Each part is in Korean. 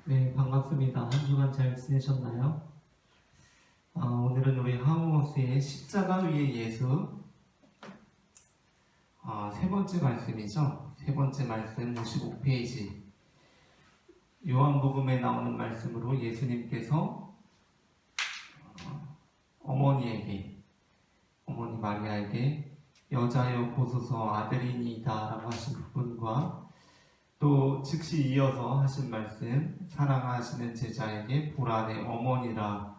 네, 반갑습니다. 한 주간 잘 지내셨나요? 오늘은 우리 하우머스의 십자가 위의 예수 세 번째 말씀이죠. 세 번째 말씀 55페이지 요한복음에 나오는 말씀으로 예수님께서 어머니 마리아에게 여자여 보소서 아들이니이다 라고 하신 부분과 또 즉시 이어서 하신 말씀 사랑하시는 제자에게 보라 내 어머니라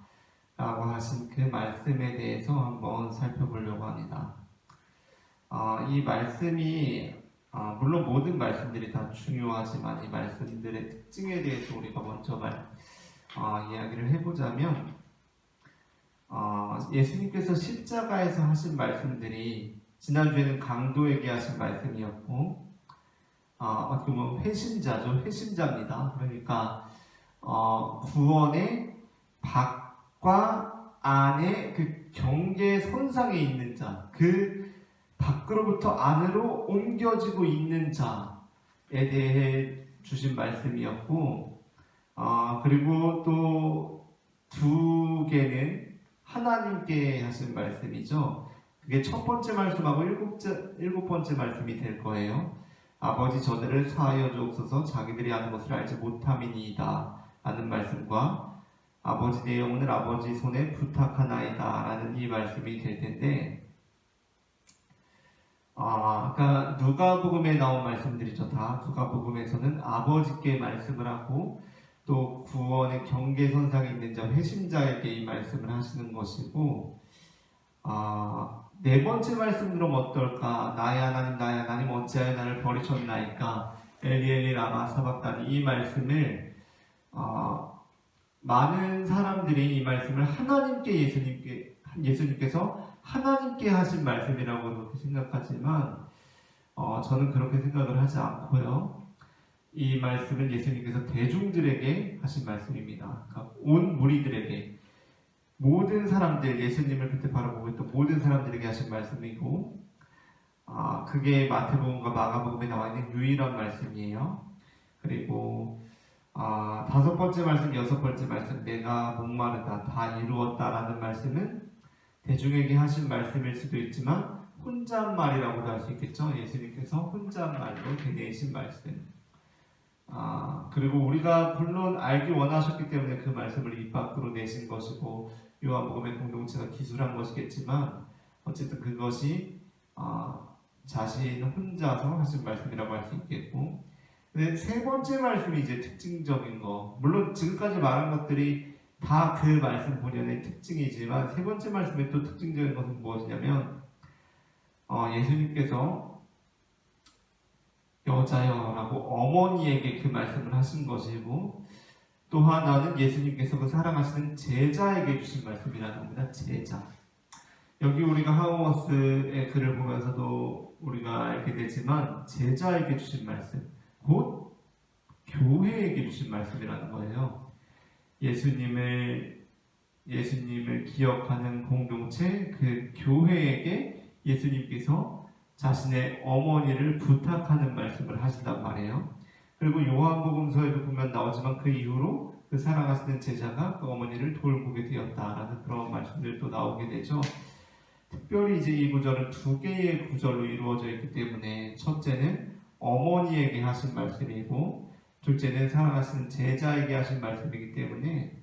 라고 하신 그 말씀에 대해서 한번 살펴보려고 합니다. 이 말씀이 물론 모든 말씀들이 다 중요하지만 이 말씀들의 특징에 대해서 우리가 먼저 이야기를 해보자면 예수님께서 십자가에서 하신 말씀들이 지난주에는 강도에게 하신 말씀이었고 어떻게 보면 회심자입니다. 그러니까 구원의 밖과 안의 그 경계선상에 있는 자, 그 밖으로부터 안으로 옮겨지고 있는 자에 대해 주신 말씀이었고, 그리고 또 두 개는 하나님께 하신 말씀이죠. 그게 첫 번째 말씀하고 일곱 번째 말씀이 될 거예요. 아버지 저들을 사하여 주옵소서 자기들이 아는 것을 알지 못함이니이다 라는 말씀과 아버지 내 영혼을 아버지 손에 부탁하나이다 라는 이 말씀이 될 텐데 아까 누가복음에 나온 말씀들이죠. 다 누가복음에서는 아버지께 말씀을 하고 또 구원의 경계선상에 있는 자 회심자에게 이 말씀을 하시는 것이고 네 번째 말씀으로 어떨까? 나의 하나님 어찌하여 나를 버리셨나이까? 엘리 엘리 라마 사박다니 이 말씀을 많은 사람들이 이 말씀을 예수님께서 하나님께 하신 말씀이라고 그렇게 생각하지만 저는 그렇게 생각을 하지 않고요. 이 말씀은 예수님께서 대중들에게 하신 말씀입니다. 그러니까 온 무리들에게 모든 사람들, 예수님을 그때 바라보고 있던 모든 사람들에게 하신 말씀이고 그게 마태복음과 마가복음에 나와 있는 유일한 말씀이에요. 그리고 다섯 번째 말씀, 여섯 번째 말씀, 내가 목마르다, 다 이루었다라는 말씀은 대중에게 하신 말씀일 수도 있지만 혼잣말이라고도 할 수 있겠죠. 예수님께서 혼잣말로 되내신 말씀. 그리고 우리가 물론 알기 원하셨기 때문에 그 말씀을 입 밖으로 내신 것이고 요한복음의 공동체가 기술한 것이겠지만 어쨌든 그것이 자신 혼자서 하신 말씀이라고 할 수 있겠고, 근데 세 번째 말씀이 이제 특징적인 거, 물론 지금까지 말한 것들이 다 그 말씀 본연의 특징이지만 세 번째 말씀의 또 특징적인 것은 무엇이냐면 예수님께서 여자여라고 어머니에게 그 말씀을 하신 것이고, 또 하나는 예수님께서 그 사랑하시는 제자에게 주신 말씀이라는 겁니다. 제자. 여기 우리가 하우머스의 글을 보면서도 우리가 알게 되지만 제자에게 주신 말씀, 곧 교회에게 주신 말씀이라는 거예요. 예수님을 기억하는 공동체, 그 교회에게 예수님께서 자신의 어머니를 부탁하는 말씀을 하신단 말이에요. 그리고 요한복음서에도 보면 나오지만 그 이후로 그 사랑하시는 제자가 그 어머니를 돌보게 되었다라는 그런 말씀들도 나오게 되죠. 특별히 이제 이 구절은 두 개의 구절로 이루어져 있기 때문에 첫째는 어머니에게 하신 말씀이고 둘째는 사랑하시는 제자에게 하신 말씀이기 때문에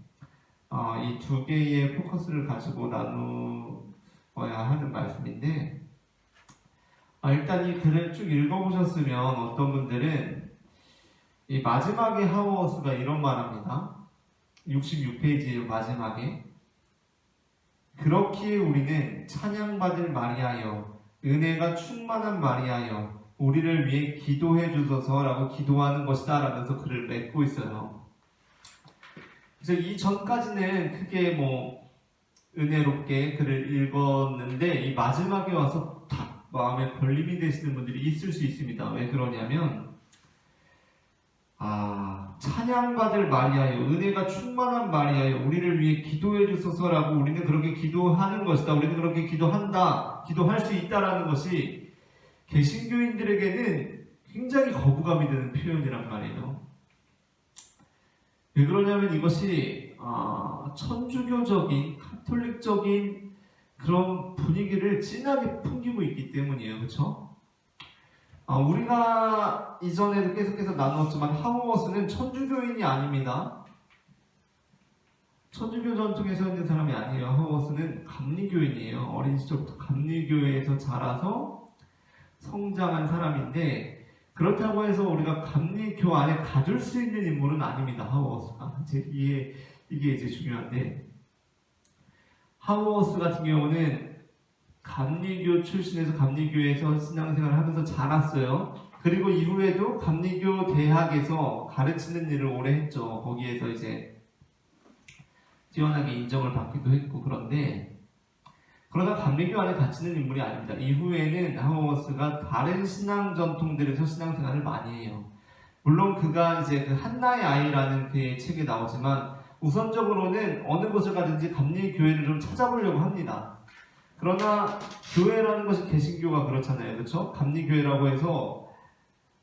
이 두 개의 포커스를 가지고 나누어야 하는 말씀인데 일단 이 글을 쭉 읽어보셨으면 어떤 분들은 이 마지막에 하우머스가 이런 말합니다. 66페이지의 마지막에 그렇기에 우리는 찬양받을 마리아여 은혜가 충만한 마리아여 우리를 위해 기도해 주소서라고 기도하는 것이다 라면서 글을 맺고 있어요. 그래서 이 전까지는 크게 은혜롭게 글을 읽었는데 이 마지막에 와서 탁 마음에 걸림이 되시는 분들이 있을 수 있습니다. 왜 그러냐면 찬양받을 마리아여 은혜가 충만한 마리아여 우리를 위해 기도해 주소서라고 우리는 그렇게 기도하는 것이다. 우리는 그렇게 기도한다. 기도할 수 있다라는 것이 개신교인들에게는 굉장히 거부감이 드는 표현이란 말이에요. 왜 그러냐면 이것이 천주교적인 카톨릭적인 그런 분위기를 진하게 풍기고 있기 때문이에요. 그렇죠? 우리가 이전에도 계속해서 나누었지만 하우어스는 천주교인이 아닙니다. 천주교 전통에서 있는 사람이 아니에요. 하우어스는 감리교인이에요. 어린 시절부터 감리교회에서 자라서 성장한 사람인데, 그렇다고 해서 우리가 감리교 안에 가둘 수 있는 인물은 아닙니다. 하우어스가. 이게 이제 중요한데, 하우어스 같은 경우는 감리교 출신에서 감리교에서 신앙생활을 하면서 자랐어요. 그리고 이후에도 감리교 대학에서 가르치는 일을 오래 했죠. 거기에서 이제 뛰어나게 인정을 받기도 했고. 그런데 그러다 감리교 안에 갇히는 인물이 아닙니다. 이후에는 하우어스가 다른 신앙 전통들에서 신앙생활을 많이 해요. 물론 그가 이제 그 한나의 아이라는 그의 책에 나오지만 우선적으로는 어느 곳을 가든지 감리교회를 좀 찾아보려고 합니다. 그러나 교회라는 것이 개신교가 그렇잖아요. 그렇죠? 감리교회라고 해서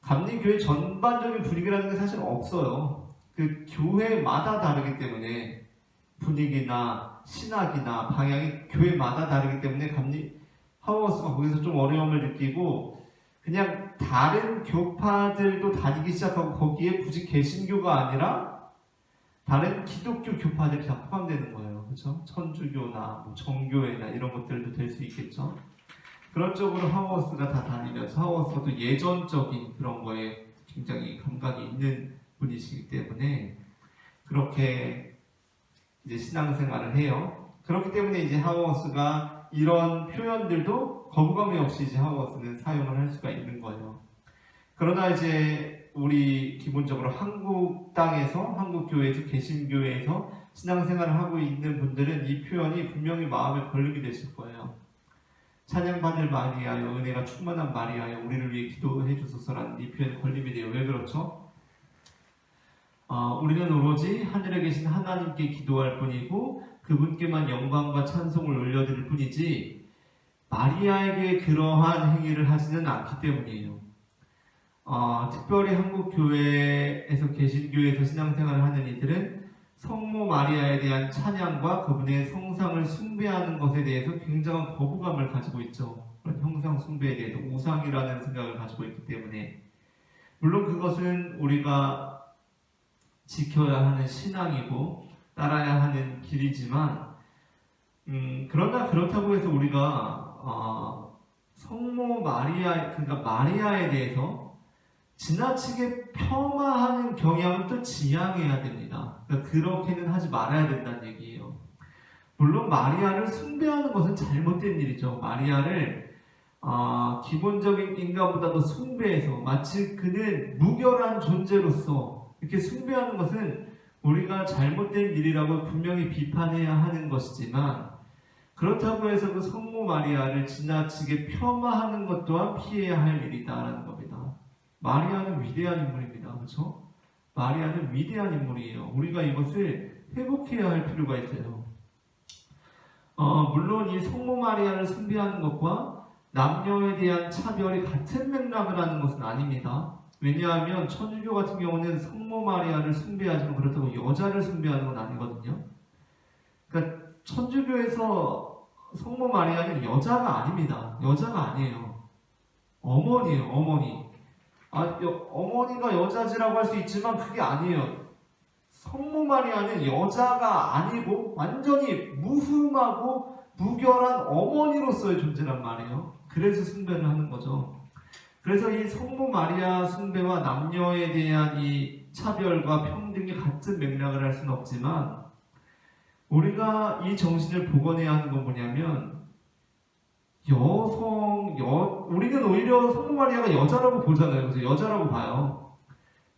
감리교회 전반적인 분위기라는 게 사실 없어요. 그 교회마다 다르기 때문에 분위기나 신학이나 방향이 교회마다 다르기 때문에 하우어스가 거기서 좀 어려움을 느끼고 그냥 다른 교파들도 다니기 시작하고 거기에 굳이 개신교가 아니라 다른 기독교 교파들이 다 포함되는 거예요. 그렇죠? 천주교나 정교회나 이런 것들도 될 수 있겠죠. 그런 쪽으로 하우어스가 다 다니면서 하우어스가 또 예전적인 그런 거에 굉장히 감각이 있는 분이시기 때문에 그렇게 이제 신앙생활을 해요. 그렇기 때문에 이제 하우어스가 이런 표현들도 거부감이 없이 이제 하우어스는 사용을 할 수가 있는 거예요. 그러나 이제 우리 기본적으로 한국 땅에서, 한국 교회에서, 개신교회에서 신앙생활을 하고 있는 분들은 이 표현이 분명히 마음에 걸리게 되실 거예요. 찬양받을 마리아여, 은혜가 충만한 마리아여, 우리를 위해 기도해 주소서라는 이 표현이 걸림이 돼요. 왜 그렇죠? 우리는 오로지 하늘에 계신 하나님께 기도할 뿐이고 그분께만 영광과 찬송을 올려드릴 뿐이지 마리아에게 그러한 행위를 하지는 않기 때문이에요. 특별히 한국 교회에서 개신교회에서 신앙생활을 하는 이들은 성모 마리아에 대한 찬양과 그분의 성상을 숭배하는 것에 대해서 굉장한 거부감을 가지고 있죠. 그런 형상 숭배에 대해서 우상이라는 생각을 가지고 있기 때문에 물론 그것은 우리가 지켜야 하는 신앙이고 따라야 하는 길이지만 그러나 그렇다고 해서 우리가 성모 마리아, 그러니까 마리아에 대해서 지나치게 폄하하는 경향은 또 지양해야 됩니다. 그러니까 그렇게는 하지 말아야 된다는 얘기예요. 물론 마리아를 숭배하는 것은 잘못된 일이죠. 마리아를 기본적인 인간보다도 숭배해서 마치 그는 무결한 존재로서 이렇게 숭배하는 것은 우리가 잘못된 일이라고 분명히 비판해야 하는 것이지만 그렇다고 해서 그 성모 마리아를 지나치게 폄하하는 것 또한 피해야 할 일이다라는 겁니다. 마리아는 위대한 인물입니다. 그렇죠? 마리아는 위대한 인물이에요. 우리가 이것을 회복해야 할 필요가 있어요. 물론 이 성모 마리아를 숭배하는 것과 남녀에 대한 차별이 같은 맥락을 하는 것은 아닙니다. 왜냐하면 천주교 같은 경우는 성모 마리아를 숭배하지만 그렇다고 여자를 숭배하는 건 아니거든요. 그러니까 천주교에서 성모 마리아는 여자가 아닙니다. 여자가 아니에요. 어머니예요. 어머니. 어머니가 여자지라고 할 수 있지만 그게 아니에요. 성모 마리아는 여자가 아니고 완전히 무흠하고 무결한 어머니로서의 존재란 말이에요. 그래서 숭배를 하는 거죠. 그래서 이 성모 마리아 숭배와 남녀에 대한 이 차별과 평등이 같은 맥락을 할 수는 없지만 우리가 이 정신을 복원해야 하는 건 뭐냐면 우리는 오히려 성모 마리아가 여자라고 보잖아요. 그래서 여자라고 봐요.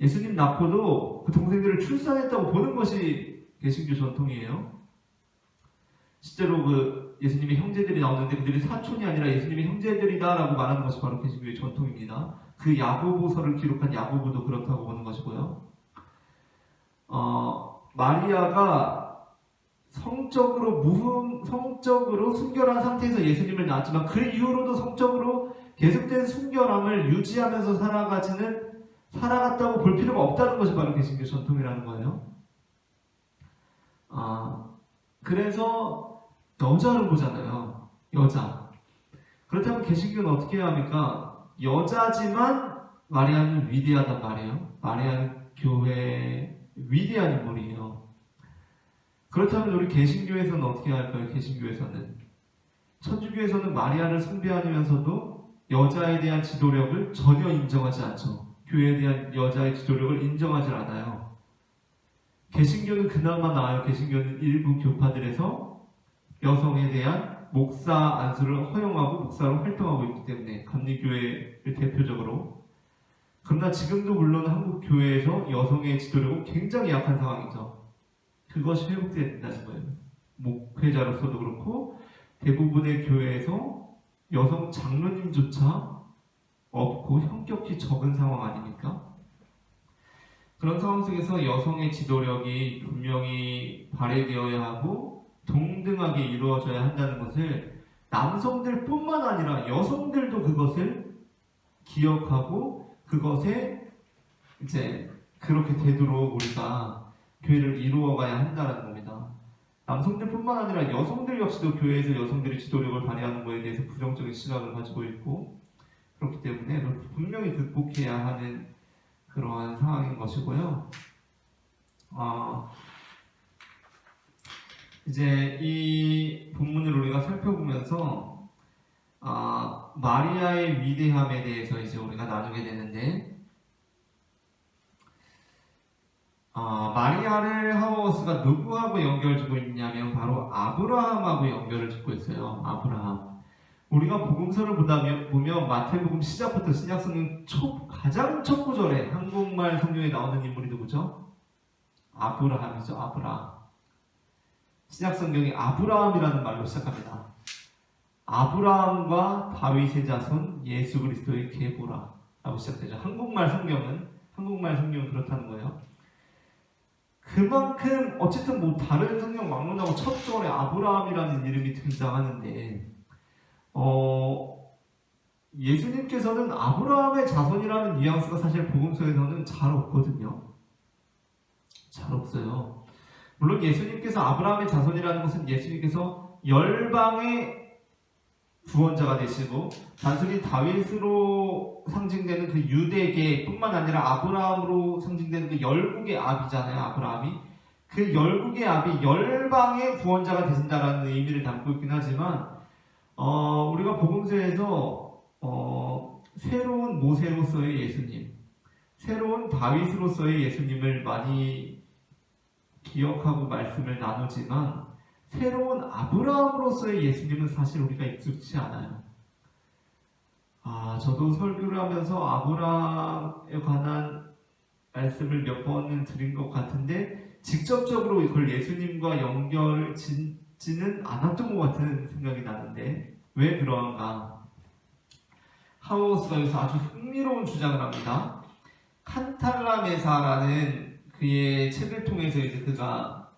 예수님 낳고도 그 동생들을 출산했다고 보는 것이 개신교 전통이에요. 실제로 그 예수님의 형제들이 나오는데 그들이 사촌이 아니라 예수님의 형제들이다라고 말하는 것이 바로 개신교의 전통입니다. 그 야고보서를 기록한 야고보도 그렇다고 보는 것이고요. 마리아가 성적으로 순결한 상태에서 예수님을 낳았지만 그 이후로도 성적으로 계속된 순결함을 유지하면서 살아갔다고 볼 필요가 없다는 것이 바로 개신교 전통이라는 거예요. 그래서 여자로 보잖아요. 여자. 그렇다면 개신교는 어떻게 해야 합니까? 여자지만 마리아는 위대하단 말이에요. 마리아는 교회의 위대한 인물이에요. 그렇다면 우리 개신교에서는 어떻게 할까요? 개신교에서는 천주교에서는 마리아를 숭배하면서도 여자에 대한 지도력을 전혀 인정하지 않죠. 교회에 대한 여자의 지도력을 인정하지 않아요. 개신교는 그나마 나아요. 개신교는 일부 교파들에서 여성에 대한 목사 안수를 허용하고 목사로 활동하고 있기 때문에, 감리교회를 대표적으로. 그러나 지금도 물론 한국 교회에서 여성의 지도력은 굉장히 약한 상황이죠. 그것이 회복돼야 된다는 거예요. 목회자로서도 그렇고 대부분의 교회에서 여성 장로님조차 없고 현격히 적은 상황 아닙니까? 그런 상황 속에서 여성의 지도력이 분명히 발휘되어야 하고 동등하게 이루어져야 한다는 것을 남성들뿐만 아니라 여성들도 그것을 기억하고 그것에 이제 그렇게 되도록 우리가 교회를 이루어가야 한다는 겁니다. 남성들뿐만 아니라 여성들 역시도 교회에서 여성들이 지도력을 발휘하는 것에 대해서 부정적인 시각을 가지고 있고, 그렇기 때문에 분명히 극복해야 하는 그러한 상황인 것이고요. 이제 이 본문을 우리가 살펴보면서 마리아의 위대함에 대해서 이제 우리가 나누게 되는데, 마리아를 하워스가 누구하고 연결짓고 있냐면 바로 아브라함하고 연결을 짓고 있어요. 아브라함. 우리가 복음서를 보면 마태복음 시작부터 신약성경 가장 첫 구절에 한국말 성경에 나오는 인물이 누구죠? 아브라함이죠. 아브라함. 신약성경이 아브라함이라는 말로 시작합니다. 아브라함과 다윗의 자손 예수 그리스도의 계보라라고 시작되죠. 한국말 성경은 그렇다는 거예요. 그만큼 어쨌든 뭐 다른 성경 막론하고 첫 절에 아브라함이라는 이름이 등장하는데, 예수님께서는 아브라함의 자손이라는 뉘앙스가 사실 복음서에서는 잘 없거든요. 잘 없어요. 물론 예수님께서 아브라함의 자손이라는 것은 예수님께서 열방의 구원자가 되시고 단순히 다윗으로 상징되는 그 유대계뿐만 아니라 아브라함으로 상징되는 그 열국의 아비잖아요. 아브라함이 그 열국의 아비 열방의 구원자가 되신다라는 의미를 담고 있긴 하지만 우리가 복음서에서 새로운 모세로서의 예수님, 새로운 다윗으로서의 예수님을 많이 기억하고 말씀을 나누지만 새로운 아브라함으로서의 예수님은 사실 우리가 익숙치 않아요. 저도 설교를 하면서 아브라함에 관한 말씀을 몇 번은 드린 것 같은데 직접적으로 이걸 예수님과 연결을 짓지는 않았던 것 같은 생각이 나는데 왜 그러한가? 하우스가 여기서 아주 흥미로운 주장을 합니다. 칸탈라메사라는 그의 책을 통해서 이제 그가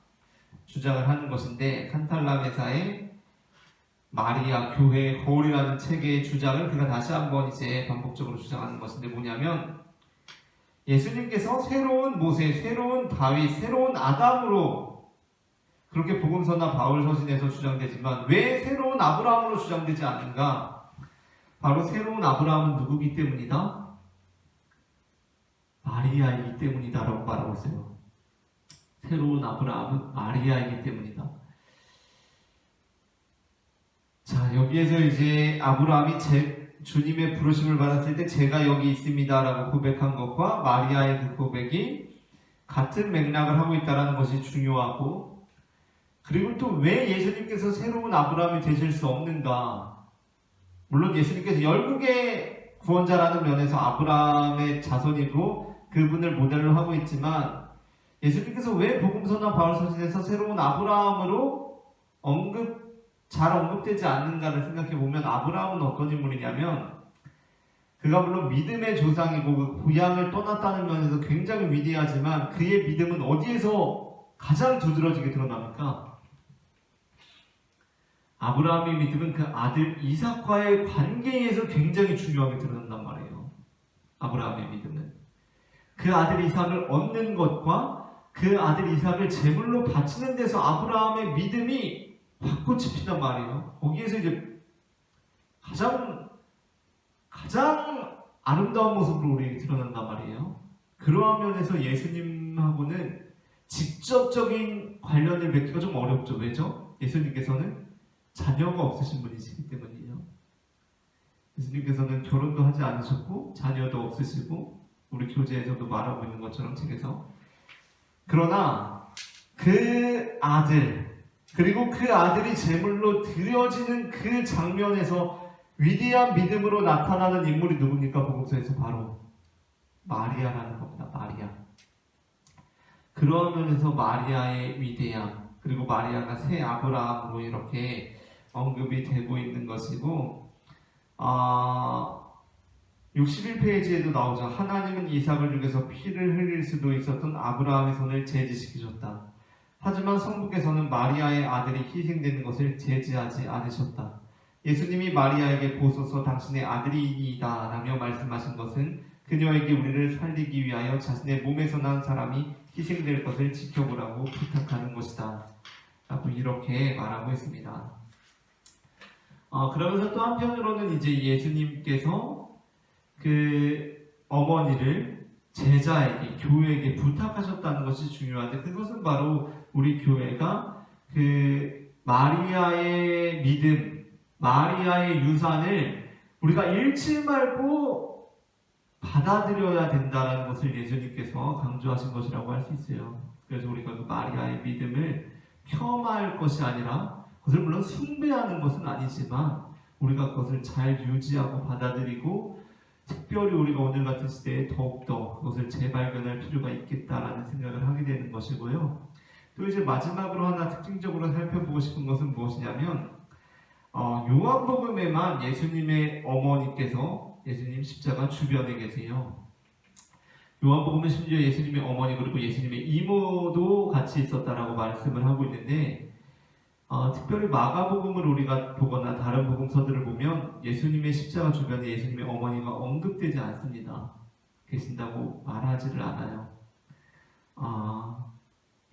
주장을 하는 것인데, 칸탈라메사의 마리아 교회의 거울이라는 책의 주장을 그가 다시 한번 이제 반복적으로 주장하는 것인데 뭐냐면, 예수님께서 새로운 모세, 새로운 다윗, 새로운 아담으로 그렇게 복음서나 바울 서신에서 주장되지만 왜 새로운 아브라함으로 주장되지 않는가? 바로 새로운 아브라함은 누구기 때문이다? 마리아이기 때문이다라고 말하고 있어요. 새로운 아브라함은 마리아이기 때문이다. 자, 여기에서 이제 아브라함이 주님의 부르심을 받았을 때 제가 여기 있습니다라고 고백한 것과 마리아의 그 고백이 같은 맥락을 하고 있다는 것이 중요하고, 그리고 또 왜 예수님께서 새로운 아브라함이 되실 수 없는가? 물론 예수님께서 열국의 구원자라는 면에서 아브라함의 자손이고 그분을 모델로 하고 있지만 예수님께서 왜 복음서나 바울서신에서 새로운 아브라함으로 잘 언급되지 않는가를 생각해보면, 아브라함은 어떤 인물이냐면 그가 물론 믿음의 조상이고 그 고향을 떠났다는 면에서 굉장히 위대하지만 그의 믿음은 어디에서 가장 두드러지게 드러납니까? 아브라함의 믿음은 그 아들 이삭과의 관계에서 굉장히 중요하게 드러난단 말이에요. 아브라함의 믿음은 그 아들 이삭을 얻는 것과 그 아들 이삭을 제물로 바치는 데서 아브라함의 믿음이 확꽃이 핀단 말이에요. 거기에서 이제 가장 아름다운 모습으로 우리에게 드러난단 말이에요. 그러한 면에서 예수님하고는 직접적인 관련을 맺기가 좀 어렵죠. 왜죠? 예수님께서는 자녀가 없으신 분이시기 때문이에요. 예수님께서는 결혼도 하지 않으셨고 자녀도 없으시고 우리 교재에서도 말하고 있는 것처럼 책에서. 그러나 그 아들 그리고 그 아들이 제물로 드려지는 그 장면에서 위대한 믿음으로 나타나는 인물이 누굽니까? 복음서에서 바로 마리아라는 겁니다. 마리아. 그런 면에서 마리아의 위대함 그리고 마리아가 새 아브라함으로 이렇게 언급이 되고 있는 것이고 61페이지에도 나오죠. 하나님은 이삭을 죽여서 피를 흘릴 수도 있었던 아브라함의 손을 제지시키셨다. 하지만 성부께서는 마리아의 아들이 희생되는 것을 제지하지 않으셨다. 예수님이 마리아에게 보소서 당신의 아들이이다 라며 말씀하신 것은 그녀에게 우리를 살리기 위하여 자신의 몸에서 난 사람이 희생될 것을 지켜보라고 부탁하는 것이다 라고 이렇게 말하고 있습니다. 그러면서 또 한편으로는 이제 예수님께서 그 어머니를 제자에게, 교회에게 부탁하셨다는 것이 중요한데 그것은 바로 우리 교회가 그 마리아의 믿음, 마리아의 유산을 우리가 잃지 말고 받아들여야 된다는 것을 예수님께서 강조하신 것이라고 할 수 있어요. 그래서 우리가 그 마리아의 믿음을 폄하할 것이 아니라 그것을 물론 숭배하는 것은 아니지만 우리가 그것을 잘 유지하고 받아들이고 특별히 우리가 오늘 같은 시대에 더욱더 그것을 재발견할 필요가 있겠다라는 생각을 하게 되는 것이고요. 또 이제 마지막으로 하나 특징적으로 살펴보고 싶은 것은 무엇이냐면 요한복음에만 예수님의 어머니께서 예수님 십자가 주변에 계세요. 요한복음은 심지어 예수님의 어머니 그리고 예수님의 이모도 같이 있었다라고 말씀을 하고 있는데 특별히 마가복음을 우리가 보거나 다른 복음서들을 보면 예수님의 십자가 주변에 예수님의 어머니가 언급되지 않습니다. 계신다고 말하지를 않아요.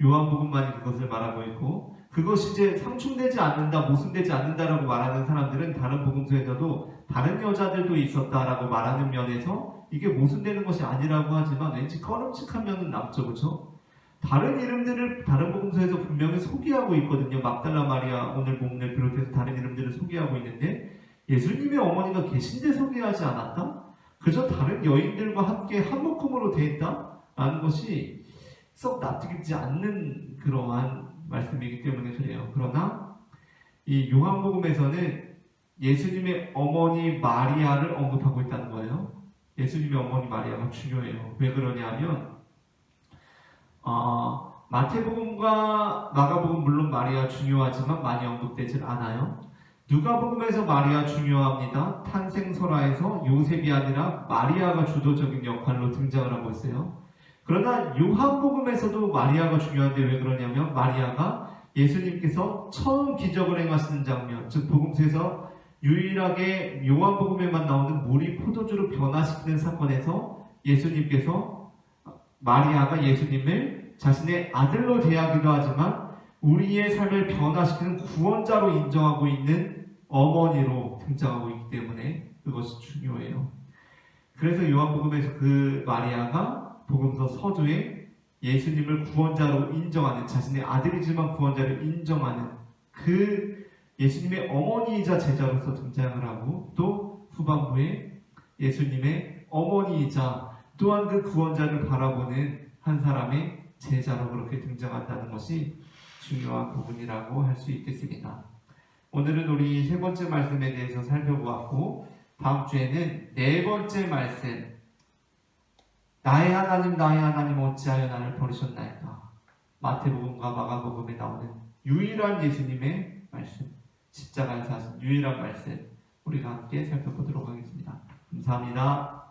요한복음만이 그것을 말하고 있고 그것이 이제 상충되지 않는다, 모순되지 않는다라고 말하는 사람들은 다른 복음서에서도 다른 여자들도 있었다라고 말하는 면에서 이게 모순되는 것이 아니라고 하지만 왠지 꺼름칙한 면은 남죠, 그렇죠? 다른 이름들을 다른 복음서에서 분명히 소개하고 있거든요. 막달라 마리아 오늘 본문을 비롯해서 다른 이름들을 소개하고 있는데 예수님의 어머니가 계신데 소개하지 않았다? 그저 다른 여인들과 함께 한 묶음으로 되어 있다라는 것이 썩 납득이지 않는 그러한 말씀이기 때문에 그래요. 그러나 이 요한복음에서는 예수님의 어머니 마리아를 언급하고 있다는 거예요. 예수님의 어머니 마리아가 중요해요. 왜 그러냐면 마태복음과 마가복음 물론 마리아 중요하지만 많이 언급되질 않아요. 누가복음에서 마리아 중요합니다. 탄생설화에서 요셉이 아니라 마리아가 주도적인 역할로 등장을 하고 있어요. 그러나 요한복음에서도 마리아가 중요한데 왜 그러냐면 마리아가 예수님께서 처음 기적을 행하시는 장면, 즉 복음서에서 유일하게 요한복음에만 나오는 물이 포도주로 변화시키는 사건에서 예수님께서 마리아가 예수님을 자신의 아들로 대하기도 하지만 우리의 삶을 변화시키는 구원자로 인정하고 있는 어머니로 등장하고 있기 때문에 그것이 중요해요. 그래서 요한복음에서 그 마리아가 복음서 서두에 예수님을 구원자로 인정하는 자신의 아들이지만 구원자를 인정하는 그 예수님의 어머니이자 제자로서 등장을 하고 또 후반부에 예수님의 어머니이자 또한 그 구원자를 바라보는 한 사람의 제자로 그렇게 등장한다는 것이 중요한 부분이라고 할 수 있겠습니다. 오늘은 우리 세 번째 말씀에 대해서 살펴보았고 다음 주에는 네 번째 말씀 나의 하나님 어찌하여 나를 버리셨나이까 마태복음과 마가복음에 나오는 유일한 예수님의 말씀 십자가에서 하신 유일한 말씀 우리가 함께 살펴보도록 하겠습니다. 감사합니다.